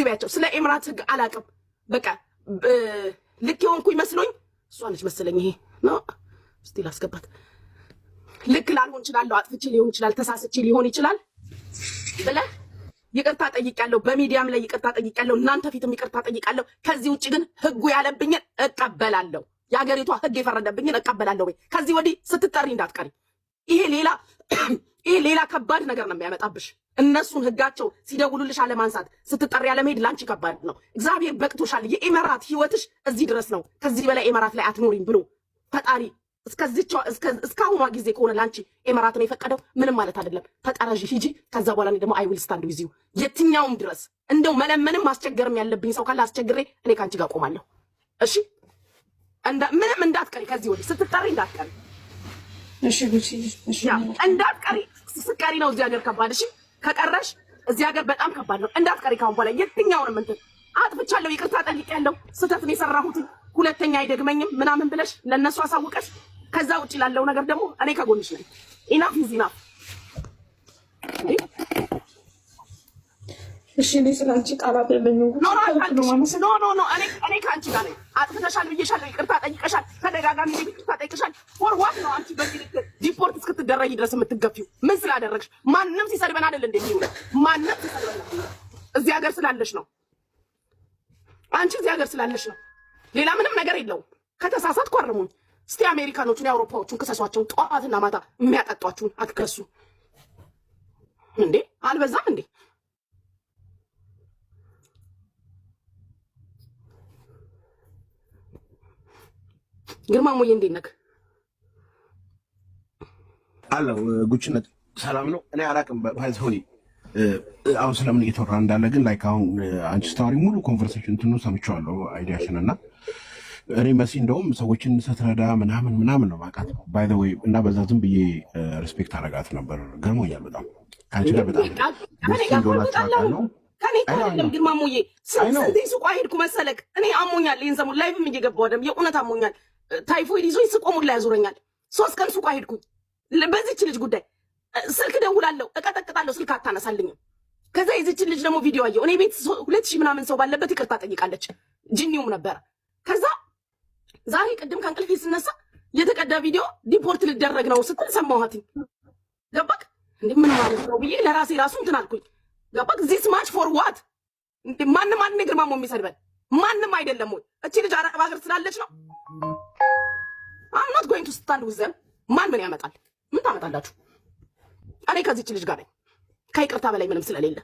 እንደዚህ ባያቸው ስለ ኤምራት ህግ አላቅም በቃ ልክ የሆንኩ ይመስሎኝ እሷ ነች መሰለኝ ይሄ ነው ስቲል አስገባት ልክ ላልሆን ይችላል አጥፍቼ ሊሆን ይችላል ተሳስቼ ሊሆን ይችላል ብለህ ይቅርታ ጠይቃለሁ በሚዲያም ላይ ይቅርታ ጠይቃለሁ እናንተ ፊትም ይቅርታ ጠይቃለሁ ከዚህ ውጪ ግን ህጉ ያለብኝን እቀበላለሁ ያገሪቷ ህግ የፈረደብኝን እቀበላለሁ ወይ ከዚህ ወዲህ ስትጠሪ እንዳትቀሪ ይሄ ሌላ ከባድ ነገር ነው የሚያመጣብሽ እነሱን ህጋቸው ሲደውሉልሽ አለማንሳት ስትጠሪ ያለመሄድ ላንቺ ከባድ ነው እግዚአብሔር በቅቶሻል የኢማራት ህይወትሽ እዚህ ድረስ ነው ከዚህ በላይ ኢማራት ላይ አትኖሪም ብሎ ፈጣሪ እስካሁኗ ጊዜ ከሆነ ላንቺ ኢማራት ነው የፈቀደው ምንም ማለት አይደለም ተጠራጂ ሂጂ ከዛ በኋላ እኔ ደግሞ አይ ዊል ስታንድ ዊዝ ዩ የትኛውም ድረስ እንደው መለመንም ማስቸገርም ያለብኝ ሰው ካለ አስቸግሬ እኔ ካንቺ ጋር ቆማለሁ እሺ ምንም እንዳትቀሪ ከዚህ ወዲህ ስትጠሪ እንዳትቀሪ እሺ ጉቺ እሺ እንዳትቀሪ ስቀሪ ነው እዚህ ሀገር ከባድ እሺ ከቀረሽ እዚህ ሀገር በጣም ከባድ ነው እንዳትቀሪ ካሁን በኋላ የትኛውንም እንትን አጥፍቻለሁ ይቅርታ ጠይቄያለሁ ስህተት ነው የሰራሁት ሁለተኛ አይደግመኝም ምናምን ብለሽ ለነሱ አሳውቀሽ ከዛ ውጪ ላለው ነገር ደግሞ እኔ ከጎንሽ ነኝ ኢናፍ ኢዝ ኢናፍ እሺ ለስላንቺ ቃላት የለኝም ኖ እኔ ካንቺ ጋር ነኝ አጥፍተሻል ብዬሻለሁ ይቅርታ ጠይቀሻል ተደጋጋሚ ይቅርታ ጠይቀሻል ፎር ዋት ነው አንቺ በዚህ ዲፖርት እስክትደረጊ ድረስ የምትገፊው ምን ስላደረግሽ ማንንም ሲሰድበን አይደል እንደሚሆን ማንንም ሲሰድበን እዚህ ሀገር ስላለሽ ነው አንቺ እዚህ ሀገር ስላለሽ ነው ሌላ ምንም ነገር የለውም ከተሳሳትኩ አርሙኝ እስቲ አሜሪካኖቹን የአውሮፓዎቹን ክሰሷቸው ጠዋትና ማታ የሚያጠጧችሁን አትከሱ እንዴ አልበዛም እንዴ ግርማ ሞዬ እንዴት ነህ አለው ጉችነት ሰላም ነው እኔ አላቅም ባይዘውኒ አሁን ስለምን እየተወራ እንዳለ ግን ላይክ አሁን አንቺ ስታወሪ ሙሉ ኮንቨርሴሽን እንትኑ ሰምቼዋለሁ አይዲያሽን እና እኔ መሲ እንደውም ሰዎችን ስትረዳ ምናምን ነው ማውቃት ባይ ዘ ዌይ እና በዛ ዝም ብዬ ሪስፔክት አደርጋት ነበር ገርሞኛል በጣም ከአንቺ ጋር በጣም ነው ከኔ አይደለም ግርማ ሞዬ ስንት ሱቅ ሄድኩ መሰለክ እኔ አሞኛል ይሄን ሰሞን ላይቭም እየገባሁ አይደለም የእውነት አሞኛል ታይፎይድ ይዞኝ ስቆሙላ ያዞረኛል 3 ቀን ሱቅ ሄድኩኝ በዚህች ልጅ ጉዳይ ስልክ ደውላለሁ እቀጠቅጣለሁ ስልክ አታነሳልኝም ከዛ የዚህች ልጅ ደግሞ ቪዲዮ አየሁ እኔ ቤት 2000 ምናምን ሰው ባለበት ይቅርታ ጠይቃለች ጂኒውም ነበር ከዛ ዛሬ ቅድም ከእንቅልፌ ስነሳ የተቀዳ ቪዲዮ ዲፖርት ልደረግ ነው ስትል ሰማኋት ገባክ እንዴ ምን ማለት ነው ብዬ ለራሴ ራሱ እንትን አልኩኝ ገባክ ዚስ ማች ፎር ዋት ማንም ግርማ ሞ የሚሰድበን ማንም አይደለም ወይ እቺ ልጅ አረብ ሀገር ስላለች ነው I'm not going to stand with them ማን ምን ያመጣል ምን ታመጣላችሁ እኔ ከዚህች ልጅ ጋር ነኝ ከይቅርታ በላይ ምንም ስለሌለ